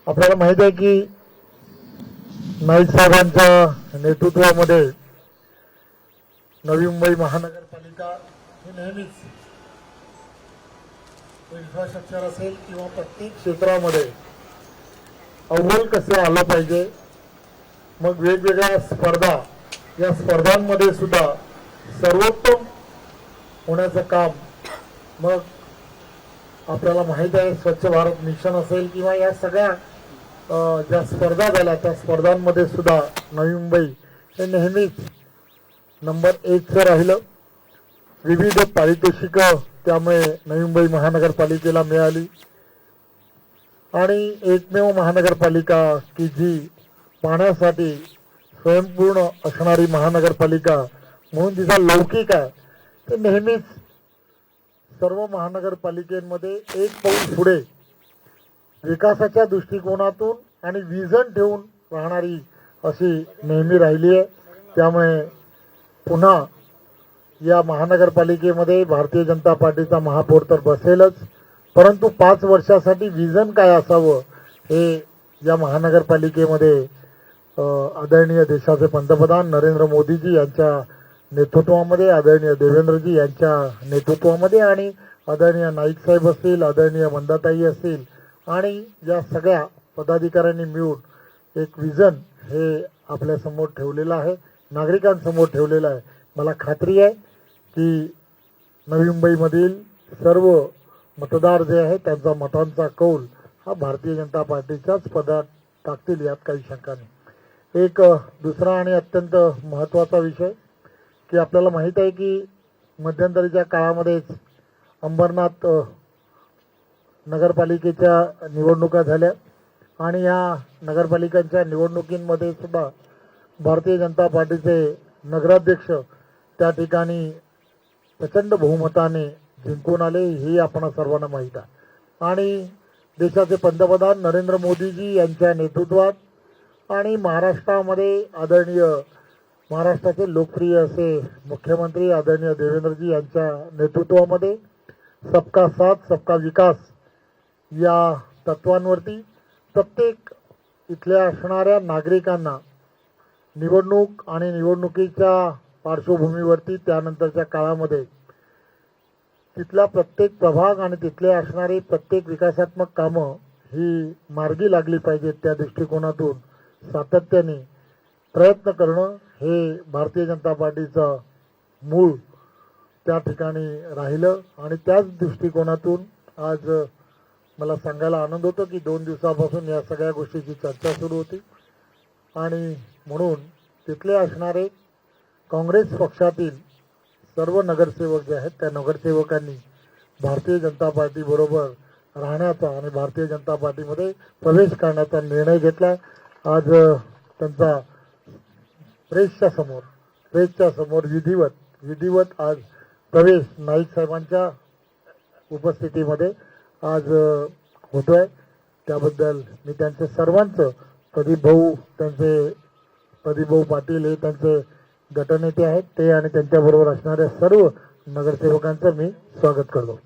आपल्याला माहित आहे की नाईक साहेबांच्या नेतृत्वामध्ये नवी मुंबई महानगरपालिका ही नेहमीच इन्फ्रास्ट्रक्चर असेल किंवा प्रत्येक क्षेत्रामध्ये अव्वल कसे आलं पाहिजे, मग वेगवेगळ्या स्पर्धा, या स्पर्धांमध्ये सुद्धा सर्वोत्तम होण्याचं काम, मग आपल्याला माहित आहे स्वच्छ भारत मिशन असेल किंवा या सगळ्या ज्या स्पर्धा झाल्या त्या स्पर्धांमध्ये सुद्धा नवी मुंबई हे नेहमीच नंबर 1 राहिलं. विविध पारितोषिक त्यामुळे नवी मुंबई महानगरपालिकेला मिळाली आणि एकमेव महानगरपालिका की जी पाण्यासाठी स्वयंपूर्ण असणारी महानगरपालिका म्हणून तिचा लौकिक आहे. ते नेहमीच सर्व महानगरपालिकेमध्ये एक पाऊल पुढे विकासाच्या दृष्टिकोनातून आणि विजन ठेवून राहणारी अशी नेहमी राहिली आहे. त्यामुळे पुन्हा या महानगरपालिकेमध्ये भारतीय जनता पार्टीचा महापौर तर बसेलच, परंतु 5 वर्षासाठी विजन काय असावं हे या महानगरपालिकेमध्ये आदरणीय देशाचे पंतप्रधान नरेंद्र मोदीजी यांच्या नेतृत्वामध्ये, आदरणीय देवेंद्रजी यांच्या नेतृत्वामध्ये आणि आदरणीय नाईक साहेब असतील, आदरणीय मंदाताई असतील आणि या सगळ्या पदाधिकाऱ्यांनी मिळून एक विजन हे आपल्यासमोर ठेवलेलं आहे, नागरिकांसमोर ठेवलेलं आहे. मला खात्री आहे की नवी मुंबईमधील सर्व मतदार जे आहेत त्यांचा मतांचा कौल हा भारतीय जनता पार्टीच्याच पदात टाकतील, यात काही शंका नाही. एक दुसरा आणि अत्यंत महत्त्वाचा विषय की आपल्याला माहीत आहे की मध्यंतरीच्या काळामध्येच अंबरनाथ नगरपालिकेच्या निवडणुका झाल्या आणि या नगरपालिकांच्या निवडणुकींमध्ये सुद्धा भारतीय जनता पार्टीचे नगराध्यक्ष त्या ठिकाणी प्रचंड बहुमताने जिंकून आले, हे आपण सर्वांना माहीत आहे. आणि देशाचे पंतप्रधान नरेंद्र मोदीजी यांच्या नेतृत्वात आणि महाराष्ट्रामध्ये आदरणीय महाराष्ट्राचे लोकप्रिय असे मुख्यमंत्री आदरणीय देवेंद्रजी यांच्या नेतृत्वामध्ये सबका साथ सबका विकास या तत्वांवरती प्रत्येक इथल्या असणाऱ्या नागरिकांना निवडणूक आणि निवडणुकीच्या पार्श्वभूमीवरती त्यानंतरच्या काळामध्ये तिथला प्रत्येक प्रभाग आणि तिथले असणारी प्रत्येक विकासात्मक कामं ही मार्गी लागली पाहिजेत, त्या दृष्टिकोनातून सातत्याने प्रयत्न करणं हे भारतीय जनता पार्टीचं मूळ त्या ठिकाणी राहिलं. आणि त्याच दृष्टिकोनातून आज मला सांगायला आनंद होतो की 2 दिवसापासून या सगळ्या गोष्टीची चर्चा सुरू होती आणि म्हणून तिथले असणारे काँग्रेस पक्षातील सर्व नगरसेवक जे आहेत त्या नगरसेवकांनी भारतीय जनता पार्टीबरोबर राहण्याचा आणि भारतीय जनता पार्टीमध्ये प्रवेश करण्याचा निर्णय घेतला. आज त्यांचा प्रेसच्या समोर विधिवत आज प्रवेश नाईक साहेबांच्या उपस्थितीमध्ये आज होतोय. त्याबद्दल मी त्यांचे सर्वांचं प्रदीप भाऊ पाटील हे त्यांचे गटनेते आहेत, ते आणि त्यांच्याबरोबर असणाऱ्या सर्व नगरसेवकांचं मी स्वागत करतो.